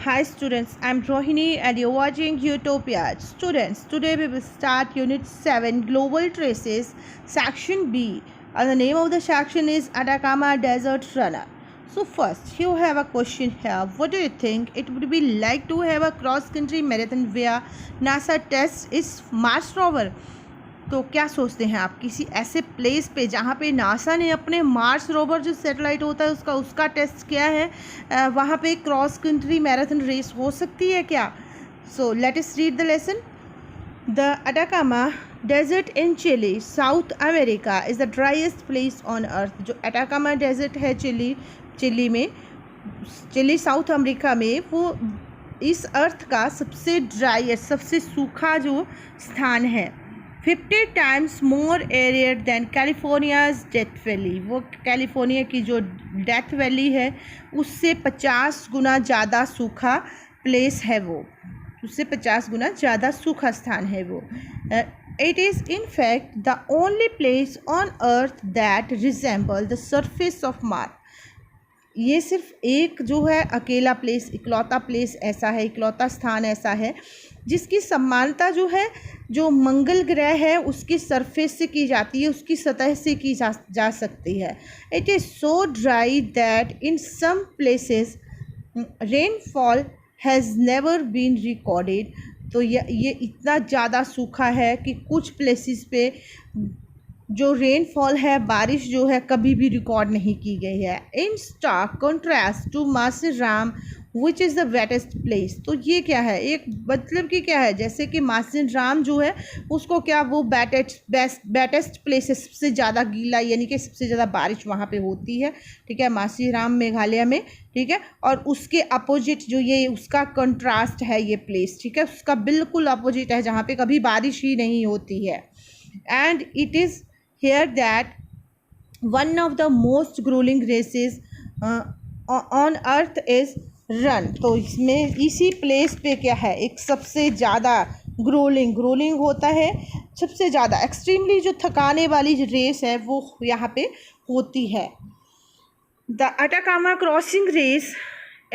Hi students, I'm Rohini and you're watching Utopia. Students, today we will start Unit 7 Global Traces, Section B. And the name of the section is Atacama Desert Runner. So first, you have a question here. What do you think it would be like to have a cross-country marathon where NASA tests its Mars rover? तो क्या सोचते हैं आप किसी ऐसे place पे जहाँ पे नासा ने अपने मार्स रोवर जो सैटेलाइट होता है उसका टेस्ट किया है, वहाँ पे क्रॉस कंट्री मैराथन रेस हो सकती है क्या? So let us read the lesson. The Atacama desert in Chile South America is the driest place on earth. जो अटाकामा डेजर्ट है चिली साउथ अमेरिका में, वो इस अर्थ का सबसे ड्राइएस्ट, सबसे सूखा जो स्थान है. 50 टाइम्स मोर एरियर दैन कैलिफोर्नियाज डेथ वैली. वो कैलिफोर्निया की जो डेथ वैली है उससे 50 गुना ज़्यादा सूखा प्लेस है. वो उससे 50 गुना ज़्यादा सूखा स्थान है वो. It is in fact the only place on earth that resemble the surface of Mars. ये सिर्फ एक जो है अकेला प्लेस, इकलौता प्लेस ऐसा है, इकलौता स्थान ऐसा है जिसकी समानता जो है जो मंगल ग्रह है उसकी सरफेस से की जाती है, उसकी सतह से की जा सकती है. It is so dry that in some places rainfall has never been recorded. तो ये इतना ज़्यादा सूखा है कि कुछ प्लेसेस पे जो रेनफॉल है, बारिश जो है, कभी भी रिकॉर्ड नहीं की गई है. In stark contrast to Mawsynram which is the wettest place. तो ये क्या है, एक मतलब कि क्या है, जैसे कि मासेराम जो है उसको क्या वो बेटेस्ट प्लेस है, सबसे ज़्यादा गीला यानी कि सबसे ज़्यादा बारिश वहाँ पे होती है. ठीक है, मासेराम मेघालय में. ठीक है, और उसके अपोजिट जो ये उसका कंट्रास्ट है ये प्लेस. ठीक है, उसका बिल्कुल अपोजिट है जहाँ पे कभी बारिश ही नहीं होती है. And it is here that one of the most grueling races on earth is run. तो इसमें इसी प्लेस पे क्या है, एक सबसे ज़्यादा ग्रोलिंग होता है, सबसे ज़्यादा एक्सट्रीमली जो थकाने वाली रेस है वो यहाँ पे होती है. The Atacama crossing race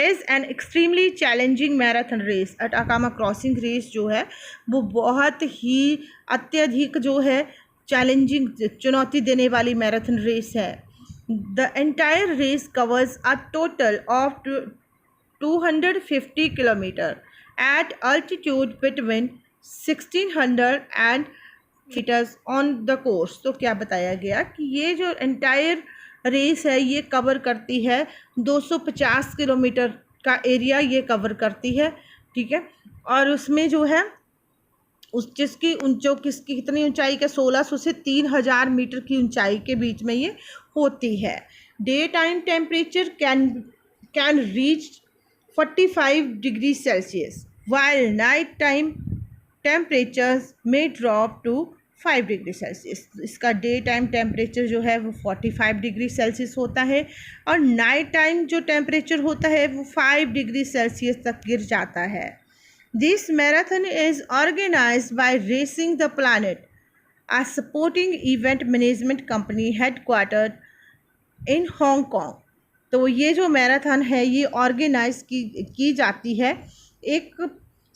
is an extremely challenging marathon race. Atacama crossing race जो है वो बहुत ही अत्यधिक जो है चैलेंजिंग, चुनौती देने वाली मैराथन रेस है. The entire race covers a total of 250 kilometre at altitude between 1600 and metres on the course. तो क्या बताया गया कि ये जो एंटायर रेस है ये कवर करती है 250 किलोमीटर का एरिया ये कवर करती है. ठीक है, और उसमें जो है किसकी कितनी ऊंचाई का 1600 से 3000 मीटर की ऊंचाई के बीच में ये होती है. Day time temperature can reach 45 degree Celsius while night time temperatures में ड्रॉप टू 5 डिग्री सेल्सियस. इसका डे टाइम टेम्परेचर जो है वो 45 डिग्री सेल्सियस होता है और नाइट टाइम जो टेम्परेचर होता है वो 5 डिग्री सेल्सियस तक गिर जाता है. This marathon is organized by Racing the Planet, a supporting event management company headquartered in Hong Kong. तो ये जो मैराथन है ये ऑर्गेनाइज की जाती है, एक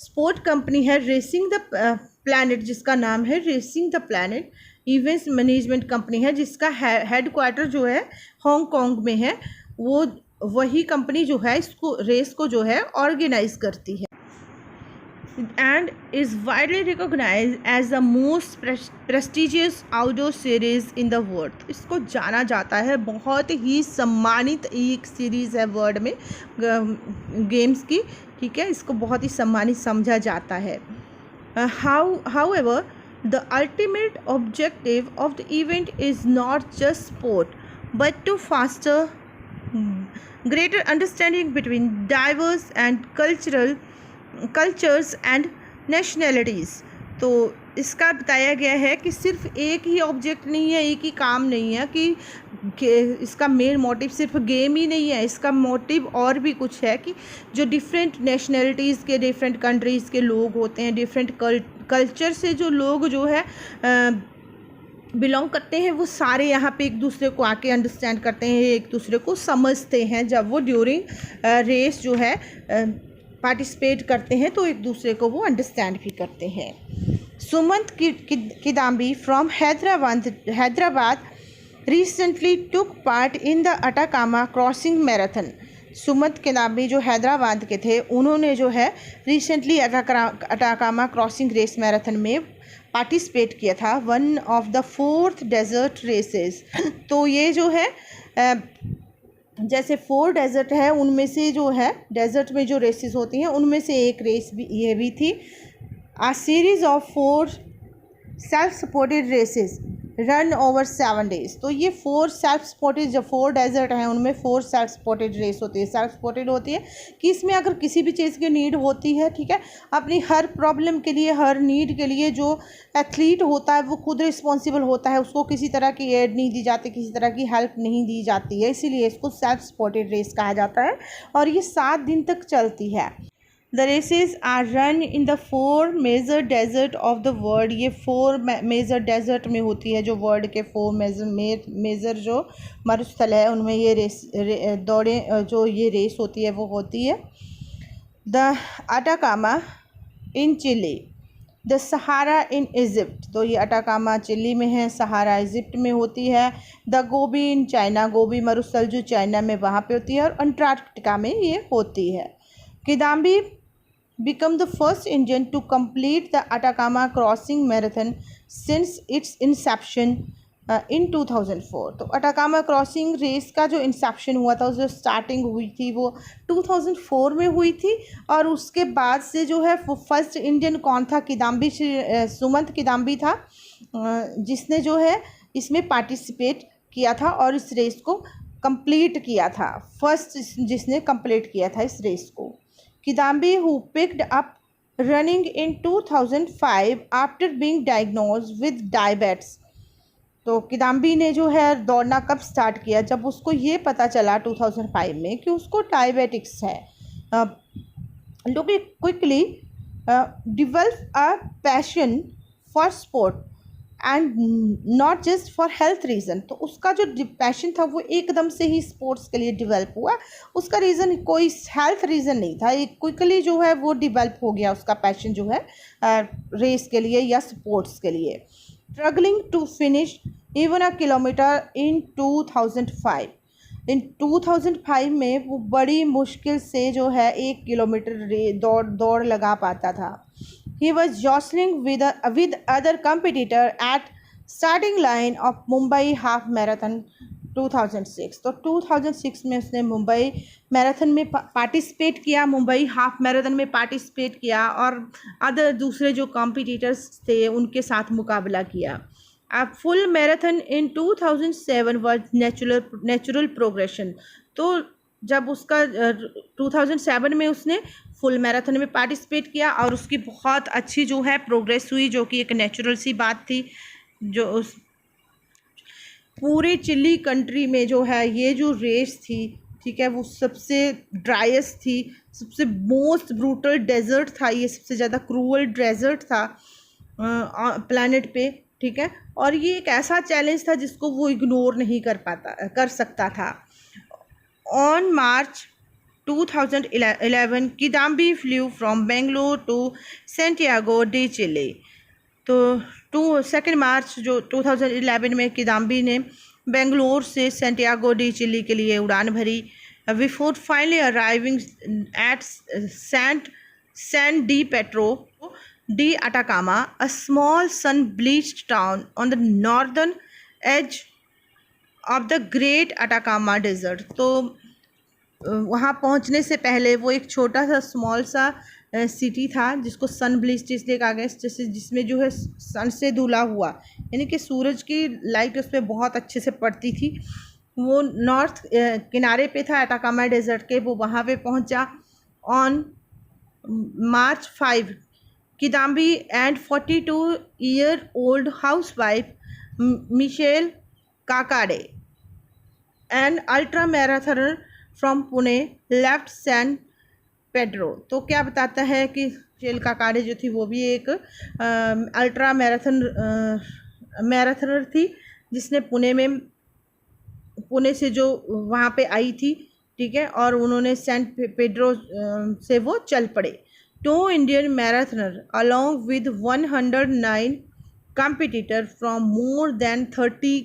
स्पोर्ट कंपनी है रेसिंग द प्लैनेट, जिसका नाम है racing the planet events management company है, जिसका हेडक्वार्टर जो है हांगकांग में है. वो वही कंपनी जो है इसको रेस को जो है ऑर्गेनाइज करती है. And is widely recognized as the most prestigious outdoor series in the world. इसको जाना जाता है, बहुत ही सम्मानित एक सीरीज़ है वर्ल्ड में गेम्स की. ठीक है, इसको बहुत ही सम्मानित समझा जाता है. However, the ultimate objective of the event is not just sport but to foster greater understanding between diverse and cultures and nationalities. तो इसका बताया गया है कि सिर्फ एक ही ऑब्जेक्ट नहीं है, एक ही काम नहीं है कि इसका मेन मोटिव सिर्फ गेम ही नहीं है. इसका मोटिव और भी कुछ है कि जो डिफरेंट नेशनैलिटीज़ के, डिफरेंट कंट्रीज़ के लोग होते हैं, डिफरेंट कल्चर से जो लोग जो है बिलोंग करते हैं, वो सारे यहाँ पे एक दूसरे को आके अंडरस्टैंड करते हैं, एक दूसरे को समझते हैं जब वो ड्यूरिंग रेस जो है पार्टिसिपेट करते हैं तो एक दूसरे को वो अंडरस्टैंड भी करते हैं। Sumant Kidambi from Hyderabad recently took part in the Atacama Crossing Marathon। Sumant Kidambi जो हैदराबाद के थे, उन्होंने जो है recently Atacama crossing race marathon में पार्टिसिपेट किया था, one of the 4th desert races. तो ये जो है जैसे 4 डेजर्ट है, उनमें से जो है डेजर्ट में जो रेसेस होती हैं उनमें से एक रेस भी ये भी थी। A series of 4 self supported races run over 7 days. तो ये 4 सेल्फ सपोर्टेड, जो 4 डेजर्ट हैं उनमें 4 सेल्फ सपोर्टेड रेस होती है। सेल्फ सपोर्टेड होती है कि इसमें अगर किसी भी चीज़ की नीड होती है, ठीक है, अपनी हर प्रॉब्लम के लिए, हर नीड के लिए जो एथलीट होता है वो खुद रिस्पॉन्सिबल होता है, उसको किसी तरह की एड नहीं दी जाती, किसी तरह की हेल्प नहीं दी जाती है, इसीलिए इसको सेल्फ सपोर्टेड रेस कहा जाता है और ये 7 दिन तक चलती है। The races are run in the 4 major desert of the world। ये 4 मेजर डेजर्ट में होती है, जो वर्ल्ड के 4 मेजर जो मरुस्थल है उनमें ये जो ये रेस होती है वो होती है। The Atacama in Chile, the Sahara in Egypt. तो ये अटाकामा चिली में है, सहारा इजिप्ट में होती है। द गोबी इन चाइना, गोबी मरुस्थल जो चाइना में वहाँ पे होती है, और अंटार्कटिका में ये होती है। Kidambi become the first Indian to complete the Atacama Crossing Marathon since its inception in 2004। तो अटाकामा क्रॉसिंग रेस का जो इंसेप्शन हुआ था, जो स्टार्टिंग हुई थी वो 2004 में हुई थी, और उसके बाद से जो है वो फर्स्ट इंडियन कौन था, किदाम्बी, सुमंत किदाम्बी था, जिसने जो है इसमें पार्टिसिपेट किया था और इस रेस को कंप्लीट किया था, फर्स्ट जिसने कंप्लीट किया था इस रेस को। Kidambi, who picked up running in 2005 after being diagnosed with diabetes। तो किदाम्बी ने जो है दौड़ना कब स्टार्ट किया, जब उसको ये पता चला 2005 में कि उसको डायबिटिक्स है। लोग quickly develop a passion for sport and not just for health reason. तो उसका जो पैशन था वो एकदम से ही स्पोर्ट्स के लिए डेवलप हुआ, उसका रीज़न कोई हेल्थ रीज़न नहीं था, एक क्विकली जो है वो डेवलप हो गया उसका पैशन जो है रेस के लिए या स्पोर्ट्स के लिए। Struggling to finish even a kilometre in 2005। In 2005 में वो बड़ी मुश्किल से जो है 1 किलोमीटर दौड़ लगा पाता था। He was jostling with other competitor at starting line of Mumbai half marathon 2006। तो 2006 में उसने मुंबई मैराथन में पार्टिसिपेट किया, मुंबई हाफ मैराथन में पार्टिसिपेट किया और अदर दूसरे जो कॉम्पिटिटर्स थे उनके साथ मुकाबला किया। A full marathon in 2007 was natural progression। तो जब उसका 2007 में उसने फुल मैराथन में पार्टिसिपेट किया और उसकी बहुत अच्छी जो है प्रोग्रेस हुई, जो कि एक नेचुरल सी बात थी। जो उस पूरे चिली कंट्री में जो है ये जो रेस थी, ठीक है, वो सबसे ड्राइएस्ट थी, सबसे मोस्ट ब्रूटल डेजर्ट था, ये सबसे ज़्यादा क्रूअल डेजर्ट था प्लैनेट पे, ठीक है, और ये एक ऐसा चैलेंज था जिसको वो इग्नोर नहीं कर सकता था। On March 2011 Kidambi flew from Bangalore to Santiago de Chile. तो 2 मार्च जो 2011 में किदाम्बी ने बेंगलोर से सेंटियागो डी चिली के लिए उड़ान भरी। Before finally arriving at San de Pedro de Atacama, a small sun bleached town on the northern edge of the great Atacama desert. तो वहाँ पहुँचने से पहले वो एक छोटा सा स्मॉल सा सिटी था जिसको सन ब्लीच्ड इसलिए कहा गया, जैसे जिसमें जो है सन से धुला हुआ, यानी कि सूरज की लाइट उस पर बहुत अच्छे से पड़ती थी। वो नॉर्थ किनारे पे था अटाकामा डेजर्ट के, वो वहाँ पे पहुँचा। On March 5 Kidambi and 42-year-old housewife Michelle Kakade and ultra marathoner from Pune left San Pedro. तो क्या बताता है कि मिशेल काकाडे जो थी वो भी एक अल्ट्रा मैराथनर थी जिसने पुणे से जो वहाँ पे आई थी, ठीक है, और उन्होंने सेंट पेड्रो से वो चल पड़े। 2 Indian marathoner along with 109 competitor from more than 30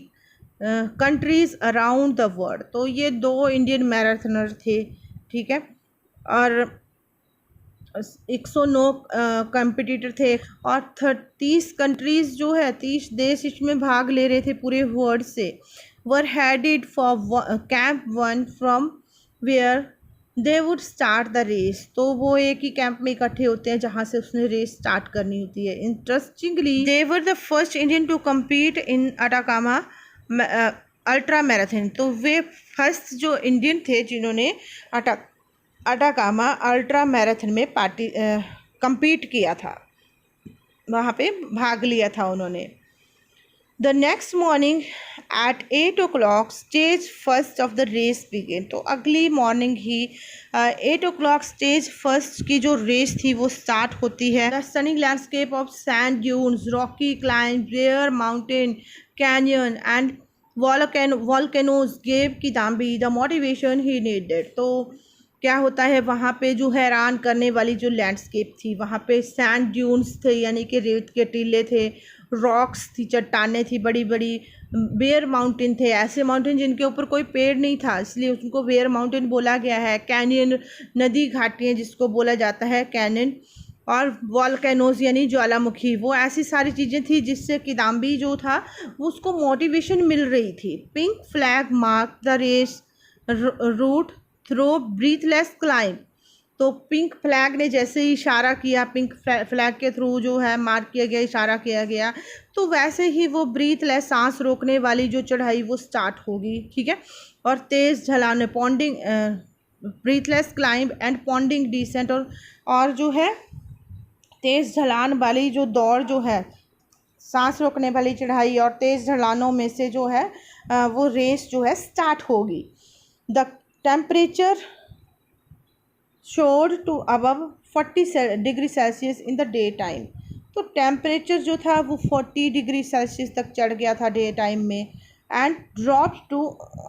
countries around the world. तो ये 2 इंडियन मैराथनर थे, ठीक है, और 109 कंपिटिटर थे और 30 कंट्रीज जो है 30 देश इसमें भाग ले रहे थे पूरे वर्ल्ड से। Were headed for camp 1 from where they would start the race. तो वो एक ही कैंप में इकट्ठे होते हैं जहाँ से उसने रेस स्टार्ट करनी होती है। Interestingly they were the first Indian to compete in Atacama ultra marathon. तो वे फर्स्ट जो इंडियन थे जिन्होंने अटाकामा अल्ट्रा मैराथन में कम्पीट किया था, वहाँ पे भाग लिया था उन्होंने। The next morning at 8 o'clock stage first of the race began. तो अगली मॉर्निंग ही 8 o'clock स्टेज फर्स्ट की जो रेस थी वो स्टार्ट होती है। The stunning landscape of sand dunes, rocky climb, bare mountain, canyon and volcanoes gave Kidambi the motivation he needed. तो क्या होता है वहाँ पे जो हैरान करने वाली जो लैंडस्केप थी, वहाँ पे सैंड ड्यून्स थे यानी कि रेत के टीले थे, रॉक्स थी, चट्टानें थी बड़ी बड़ी, बेयर माउंटेन थे, ऐसे माउंटेन जिनके ऊपर कोई पेड़ नहीं था इसलिए उनको बेयर माउंटेन बोला गया है। कैनियन नदी घाटियाँ जिसको बोला जाता है कैनियन, और वॉल्केनोज यानी ज्वालामुखी। वो ऐसी सारी चीज़ें थी जिससे किदाम्बी जो था उसको मोटिवेशन मिल रही थी। Pink flag mark the race route through breathless climb. तो पिंक फ्लैग ने जैसे ही इशारा किया, पिंक फ्लैग के थ्रू जो है मार्क किया गया, इशारा किया गया, तो वैसे ही वो ब्रीथलेस सांस रोकने वाली जो चढ़ाई वो स्टार्ट होगी, ठीक है। और तेज़ ढलान pounding breathless climb and pounding descent, और जो है तेज़ ढलान वाली जो दौड़ जो है, सांस रोकने वाली चढ़ाई और तेज़ ढलानों में से जो है वो रेस जो है स्टार्ट होगी। The temperature shot to above 40 degree Celsius in the day time. तो टेम्परेचर जो था वो 40 डिग्री सेल्सियस तक चढ़ गया था डे टाइम में, and drop to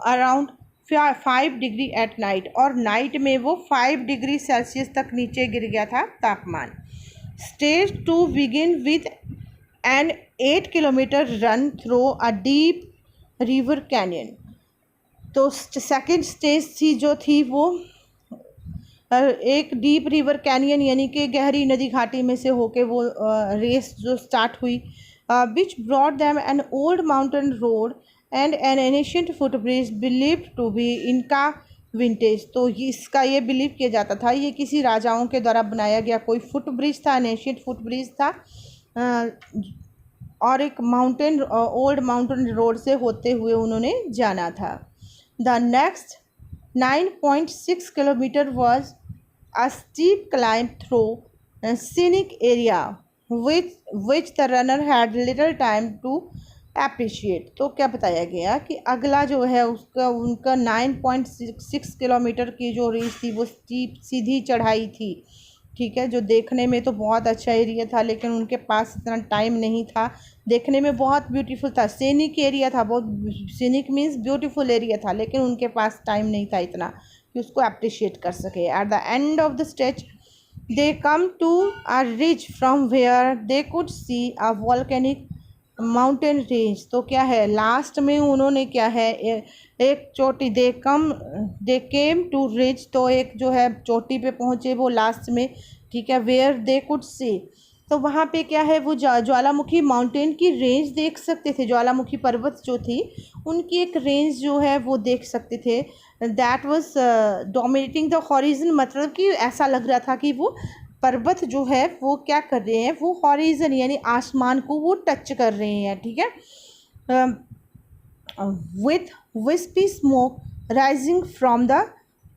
around 5 degree at night, और नाइट में वो 5 डिग्री सेल्सियस तक नीचे गिर गया था तापमान। Stage 2 begin with an 8 kilometre run through a deep river canyon. तो सेकेंड स्टेज थी जो थी वो एक डीप रिवर कैनियन यानी कि गहरी नदी घाटी में से होके वो रेस जो स्टार्ट हुई, which brought them an old mountain road and an ancient footbridge believed to be Inca vintage. तो इसका ये बिलीव किया जाता था ये किसी राजाओं के द्वारा बनाया गया कोई फुट ब्रिज था, एनिशियंट फुट ब्रिज था, और एक माउंटेन ओल्ड माउंटेन रोड से होते हुए उन्होंने जाना था। The next 9.6 kilometre was a steep climb through a scenic area which the runner had little time to appreciate। तो क्या बताया गया कि अगला जो है उनका 9.6 किलोमीटर की जो रेस थी वो स्टीप सीधी चढ़ाई थी, ठीक है, जो देखने में तो बहुत अच्छा एरिया था लेकिन उनके पास इतना टाइम नहीं था। देखने में बहुत ब्यूटीफुल था, सीनिक एरिया था, बहुत सीनिक मीन्स ब्यूटीफुल एरिया था, लेकिन उनके पास टाइम नहीं था इतना कि उसको अप्रिशिएट कर सके। At the end of the stretch they come to a ridge from where they could see a volcanic mountain range. तो क्या है लास्ट में उन्होंने क्या है एक चोटी दे केम टू रिज, तो एक जो है चोटी पे पहुँचे वो लास्ट में, ठीक है, वेयर दे कुड सी, तो वहाँ पे क्या है वो ज्वालामुखी माउंटेन की रेंज देख सकते थे, ज्वालामुखी पर्वत जो थी उनकी एक रेंज जो है वो देख सकते थे। That was dominating the horizon, मतलब कि ऐसा लग रहा था कि वो पर्वत जो है वो क्या कर रहे हैं, वो हॉरिजन यानी आसमान को वो टच कर रहे हैं, ठीक है। With wispy smoke rising from the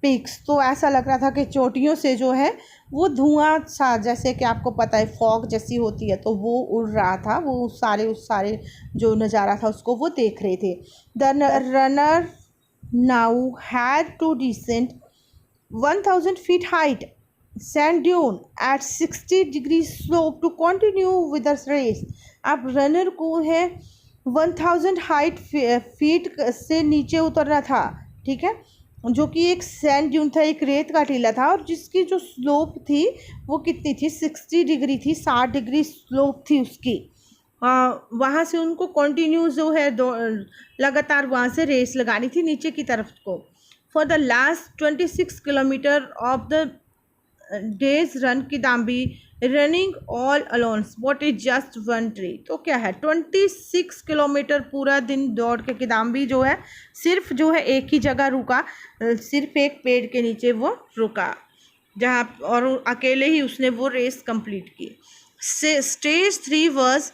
peaks, तो ऐसा लग रहा था कि चोटियों से जो है वो धुआं सा, जैसे कि आपको पता है फॉग जैसी होती है, तो वो उड़ रहा था, वो उस सारे जो नज़ारा था उसको वो देख रहे थे। The runner now had to descend 1000 feet height sand dune at 60 degree slope to continue with the race. अब रनर को है 1000 हाइट फीट से नीचे उतरना था, ठीक है, जो कि एक सैंड ड्यून था, एक रेत का टीला था, और जिसकी जो स्लोप थी वो कितनी थी, 60 डिग्री थी, 60 डिग्री स्लोप थी उसकी। वहाँ से उनको कंटिन्यूस जो है लगातार वहाँ से रेस लगानी थी नीचे की तरफ को। For the last 26 kilometre of the days run Kidambi running all allowance what is just one tree. तो क्या है, 26 किलोमीटर पूरा दिन दौड़ के किदाम्बी जो है सिर्फ जो है एक ही जगह रुका, सिर्फ एक पेड़ के नीचे वो रुका, जहाँ और अकेले ही उसने वो रेस कंप्लीट की। Stage 3 was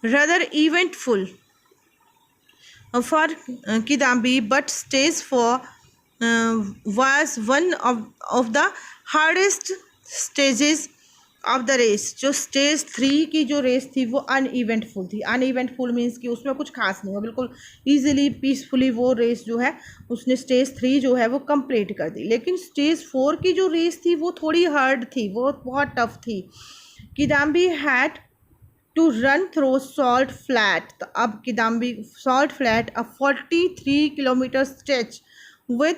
rather eventful for Kidambi, but stage 4 was one of the hardest stages of the race. जो स्टेज 3 की जो रेस थी वो अनइवेंटफुल थी। अनइवेंटफुल मीन्स कि उसमें कुछ खास नहीं हो, बिल्कुल ईजिली पीसफुली वो रेस जो है उसने स्टेज 3 जो है वो कंप्लीट कर दी। लेकिन स्टेज 4 की जो रेस थी वो थोड़ी हार्ड थी, वो बहुत टफ थी। Kidambi had to run through salt flat. तो अब Kidambi salt flat a 43 kilometre stretch with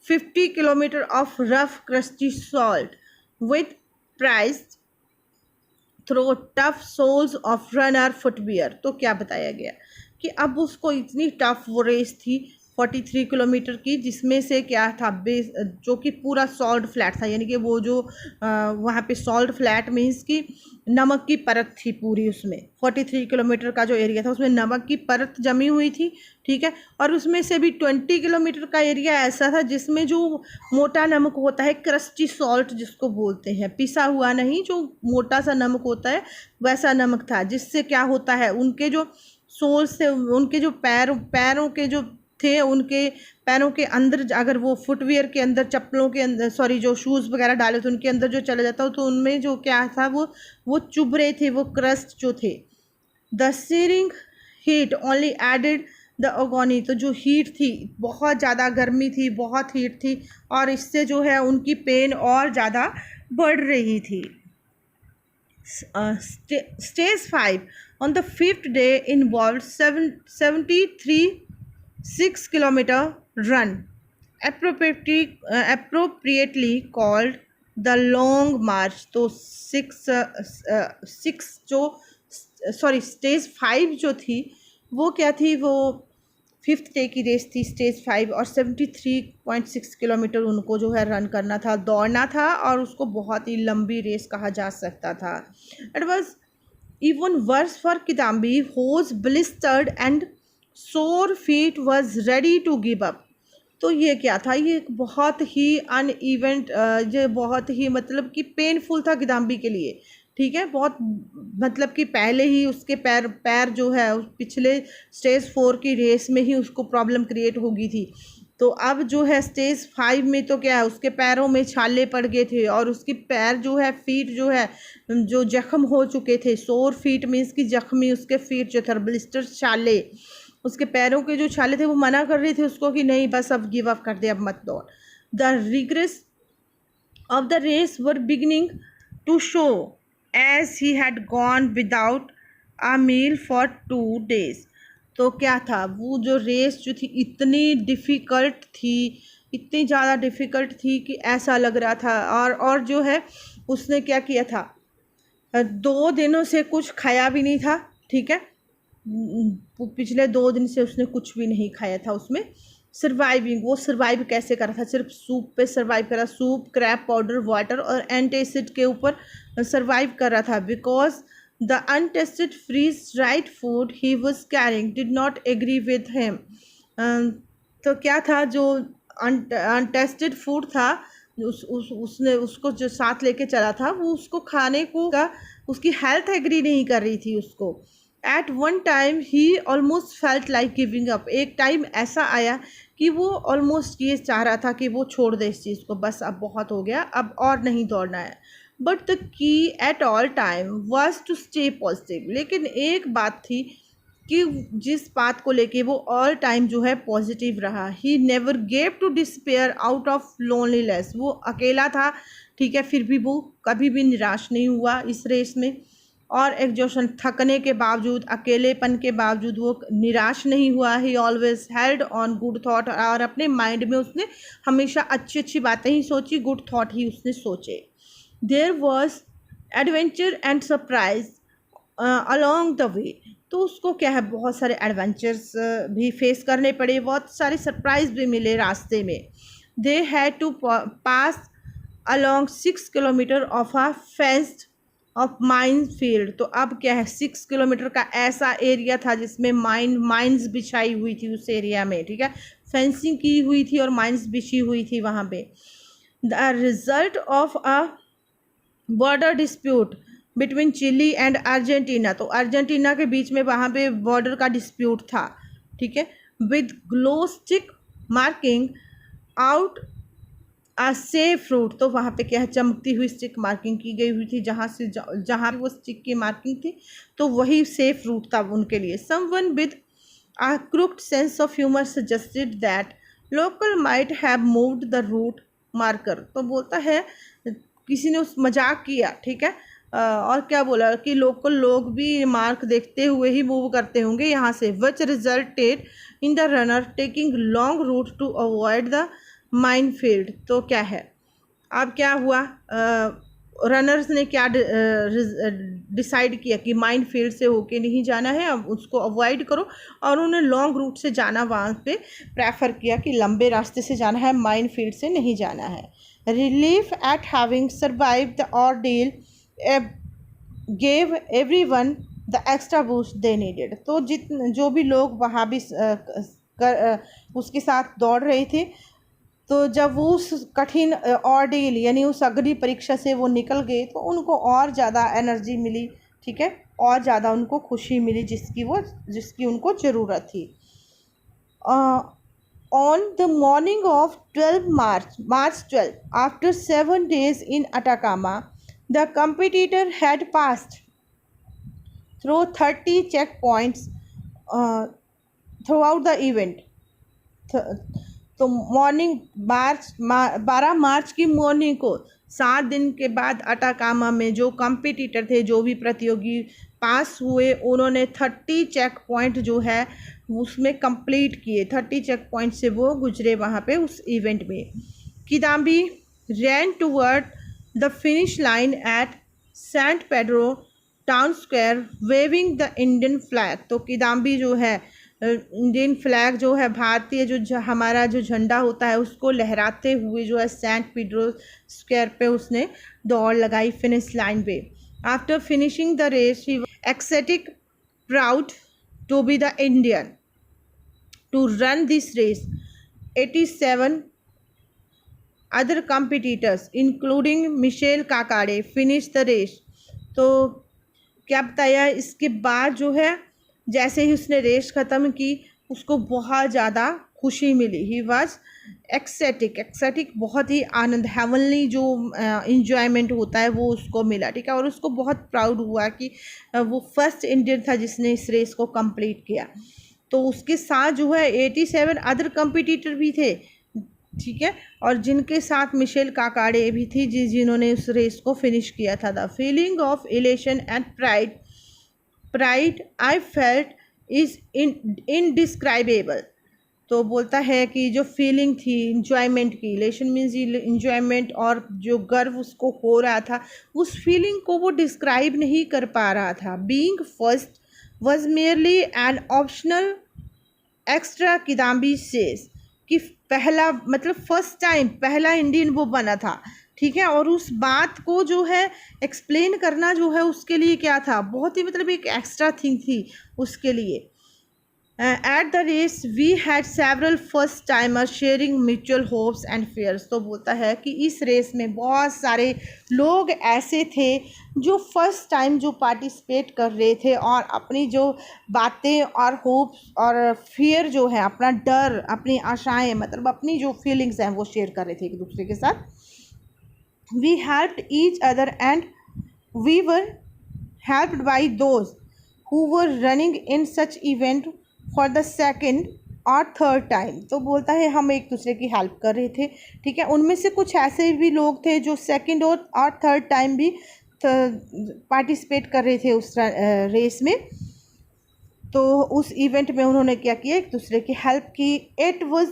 50 kilometre of rough crusty salt with price through tough souls of runner footwear. तो क्या बताया गया कि अब उसको इतनी टफ वो रेस थी 43 किलोमीटर की, जिसमें से क्या था बेस जो कि पूरा सॉल्ट फ्लैट था, यानी कि वो जो वहाँ पे सॉल्ट फ्लैट मीन्स कि नमक की परत थी पूरी। उसमें 43 किलोमीटर का जो एरिया था उसमें नमक की परत जमी हुई थी, ठीक है। और उसमें से भी 20 किलोमीटर का एरिया ऐसा था जिसमें जो मोटा नमक होता है, क्रस्टी सॉल्ट जिसको बोलते हैं, पिसा हुआ नहीं, जो मोटा सा नमक होता है वैसा नमक था। जिससे क्या होता है, उनके जो सोल से उनके जो पैरों के जो थे, उनके पैरों के अंदर अगर वो फुटवियर के अंदर, चप्पलों के अंदर, सॉरी जो शूज़ वगैरह डाले थे उनके अंदर जो चला जाता तो उनमें जो क्या था वो चुभ रहे थे, वो क्रस्ट जो थे। The searing heat only added the agony. तो जो हीट थी, बहुत ज़्यादा गर्मी थी, बहुत हीट थी, और इससे जो है उनकी पेन और ज़्यादा बढ़ रही थी। Stage 5 on the 5th day involved 6 kilometer run, appropriately called the long march। तो 6 जो सॉरी स्टेज 5 जो थी वो क्या थी, वो 5th डे की रेस थी स्टेज 5, और 73.6 किलोमीटर उनको जो है रन करना था, दौड़ना था, और उसको बहुत ही लंबी रेस कहा जा सकता था। It was even worse for Kidambi, whose blistered and sore feet was ready to give up। तो ये क्या था, ये बहुत ही अनइवेंट, ये बहुत ही मतलब कि पेनफुल था किदाम्बी के लिए, ठीक है। बहुत मतलब कि पहले ही उसके पैर जो है पिछले स्टेज 4 की रेस में ही उसको प्रॉब्लम क्रिएट हो गई थी। तो अब जो है स्टेज 5 में तो क्या है, उसके पैरों में छाले पड़ गए थे, और उसकी पैर जो है, फीट जो है, जो जख्म हो चुके थे। सोर फीट मीन्स की जख्मी उसके फीट जो थे, ब्लिस्टर छाले, उसके पैरों के जो छाले थे वो मना कर रहे थे उसको कि नहीं बस अब गिव अप कर दे, अब मत दौड़। The rigours of the race were beginning to show as he had gone without a meal for 2 days। तो क्या था, वो जो रेस जो थी इतनी डिफ़िकल्ट थी, इतनी ज़्यादा डिफ़िकल्ट थी कि ऐसा लग रहा था। और जो है उसने क्या किया था, 2 दिनों से कुछ खाया भी नहीं था, ठीक है। पिछले 2 दिन से उसने कुछ भी नहीं खाया था। उसमें सर्वाइविंग, वो सर्वाइव कैसे कर रहा था, सिर्फ सूप पे सर्वाइव कर रहा, सूप, क्रैब पाउडर, वाटर और एंटासिड के ऊपर सर्वाइव कर रहा था। Because the untested freeze-dried food he was carrying did not agree with him। तो क्या था, जो अनटेस्टेड फूड था, उसने उसको जो साथ लेके चला था, वो उसको खाने को का उसकी हेल्थ एग्री नहीं कर रही थी उसको। At one time he almost felt like giving up. एक टाइम ऐसा आया कि वो ऑलमोस्ट ये चाह रहा था कि वो छोड़ दे इस चीज़ को, बस अब बहुत हो गया, अब और नहीं दौड़ना है। But the key at all time was to stay positive. लेकिन एक बात थी कि जिस बात को लेके वो ऑल टाइम जो है पॉजिटिव रहा। He never gave to despair out of loneliness. वो अकेला था, ठीक है, फिर भी वो कभी भी निराश नहीं हुआ इस रेस में। और एग्जॉशन, थकने के बावजूद, अकेलेपन के बावजूद वो निराश नहीं हुआ। ही always held on good thought, और अपने माइंड में उसने हमेशा अच्छी अच्छी बातें ही सोची, गुड थॉट ही उसने सोचे। There was adventure and surprise along the way, तो उसको क्या है, बहुत सारे एडवेंचर्स भी फेस करने पड़े, बहुत सारे सरप्राइज भी मिले रास्ते में। They had to pass along 6 kilometre of a fenced off mine field, तो अब क्या है, 6 किलोमीटर का ऐसा एरिया था जिसमें माइन्स बिछाई हुई थी उस एरिया में, ठीक है, फेंसिंग की हुई थी और माइन्स बिछी हुई थी वहाँ पे। The result of a border dispute between Chile and Argentina, तो अर्जेंटीना के बीच में वहाँ पे बॉर्डर का डिस्प्यूट था, ठीक है, with glow stick marking out a safe route, तो वहाँ पे क्या है, चमकती हुई स्टिक मार्किंग की गई हुई थी, जहाँ वो स्टिक की मार्किंग थी तो वही सेफ रूट था उनके लिए। Someone with a crooked sense of humour suggested that local might have moved the route marker, तो बोलता है किसी ने उस मजाक किया, ठीक है, और क्या बोला कि लोकल लोग भी मार्क देखते हुए ही मूव करते होंगे यहाँ से, which resulted in the runner taking long route to avoid the mine field, तो क्या है, अब क्या हुआ, रनर्स ने क्या डिसाइड किया कि माइन फील्ड से होके नहीं जाना है, अब उसको अवॉइड करो, और उन्होंने लॉन्ग रूट से जाना वहाँ पे प्रेफर किया कि लंबे रास्ते से जाना है, माइन फील्ड से नहीं जाना है। Relief at having survive the ordeal gave everyone the extra boost they needed, तो जो भी लोग वहाँ भी उसके साथ दौड़ रहे थे, तो जब वो उस कठिन ऑर्डेल यानी उस अग्नि परीक्षा से वो निकल गए तो उनको और ज़्यादा एनर्जी मिली, ठीक है, और ज़्यादा उनको खुशी मिली जिसकी उनको ज़रूरत थी। On the morning of 12 March 12, after 7 days in Atacama, the competitor had passed through 30 checkpoints throughout the event. तो मॉर्निंग 12 मार्च की मॉर्निंग को 7 दिन के बाद अटाकामा में जो कॉम्पिटिटर थे, जो भी प्रतियोगी पास हुए, उन्होंने 30 चेक पॉइंट जो है उसमें कंप्लीट किए, 30 चेक पॉइंट से वो गुजरे वहाँ पे उस इवेंट में। Kidambi ran toward the finish line at San Pedro town square waving the Indian flag, तो किदाम्बी जो है इंडियन फ्लैग जो है, भारतीय जो हमारा जो झंडा होता है उसको लहराते हुए जो है सेंट पीड्रो स्क्वायर पे उसने दौड़ लगाई फिनिश लाइन पे। After finishing the race he ecstatic proud to be the Indian to run this race. 87 other competitors including Michelle Kakade finish the race, तो क्या बताया, इसके बाद जो है जैसे ही उसने रेस ख़त्म की उसको बहुत ज़्यादा खुशी मिली। ही वॉज एक्सेटिक बहुत ही आनंद, हेवनली जो इंजॉयमेंट होता है वो उसको मिला, ठीक है, और उसको बहुत प्राउड हुआ कि वो फर्स्ट इंडियन था जिसने इस रेस को कंप्लीट किया। तो उसके साथ जो है 87 अदर कंपटीटर भी थे, ठीक है, और जिनके साथ मिशेल काकाडे भी थी जिन्होंने उस रेस को फिनिश किया था। The feeling of elation and pride I felt is indescribable, तो बोलता है कि जो फीलिंग थी इंजॉयमेंट की, इलेशन मीन्स इंजॉयमेंट, और जो गर्व उसको हो रहा था उस फीलिंग को वो डिस्क्राइब नहीं कर पा रहा था। Being first was merely an optional extra, Kidambi says कि पहला मतलब फर्स्ट टाइम पहला इंडियन वो बना था, ठीक है, और उस बात को जो है एक्सप्लेन करना जो है उसके लिए क्या था, बहुत ही मतलब एक एक्स्ट्रा थिंग थी उसके लिए। At the race we had several first timers sharing mutual hopes and fears, तो बोलता है कि इस रेस में बहुत सारे लोग ऐसे थे जो फर्स्ट टाइम जो पार्टिसिपेट कर रहे थे और अपनी जो बातें और होप्स और फियर जो है, अपना डर, अपनी आशाएं, मतलब अपनी जो फीलिंग्स हैं वो शेयर कर रहे थे एक दूसरे के साथ। We helped each other and we were helped by those who were running in such event for the second और थर्ड टाइम, तो बोलता है हम एक दूसरे की हेल्प कर रहे थे, ठीक है, उनमें से कुछ ऐसे भी लोग थे जो सेकंड और थर्ड टाइम भी पार्टिसिपेट कर रहे थे उस रेस में। तो उस इवेंट में उन्होंने क्या किया, एक दूसरे की हेल्प की। It was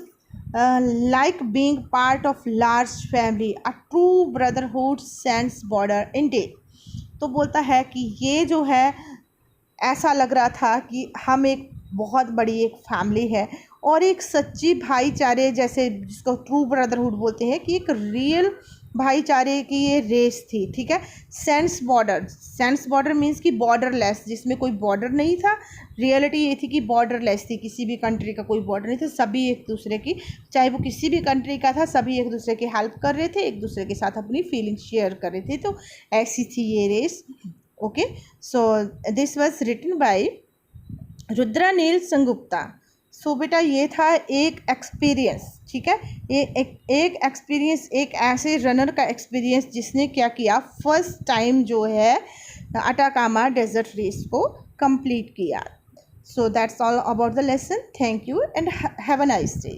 like being part of large family, a true brotherhood sense border in day. तो बोलता है कि ये जो है ऐसा लग रहा था कि हम एक बहुत बड़ी एक फैमिली है और एक सच्ची भाईचारे, जैसे जिसको ट्रू ब्रदरहुड बोलते हैं, कि एक रियल भाईचारे की ये रेस थी। ठीक है। सेंस बॉर्डर मीन्स कि बॉर्डरलेस, जिसमें कोई बॉर्डर नहीं था। रियलिटी ये थी कि बॉर्डरलेस थी, किसी भी कंट्री का कोई बॉर्डर नहीं था, सभी एक दूसरे की, चाहे वो किसी भी कंट्री का था, सभी एक दूसरे की हेल्प कर रहे थे, एक दूसरे के साथ अपनी फीलिंग्स शेयर कर रहे थे। तो ऐसी थी ये रेस। Okay, so this was written by Rudraneel Sengupta. So बेटा ये था एक एक्सपीरियंस। ठीक है, ये एक एक्सपीरियंस, एक ऐसे रनर का एक्सपीरियंस जिसने क्या किया, फर्स्ट टाइम जो है अटाकामा डेजर्ट रेस को कंप्लीट किया। So that's all about the lesson. Thank you and have a nice day.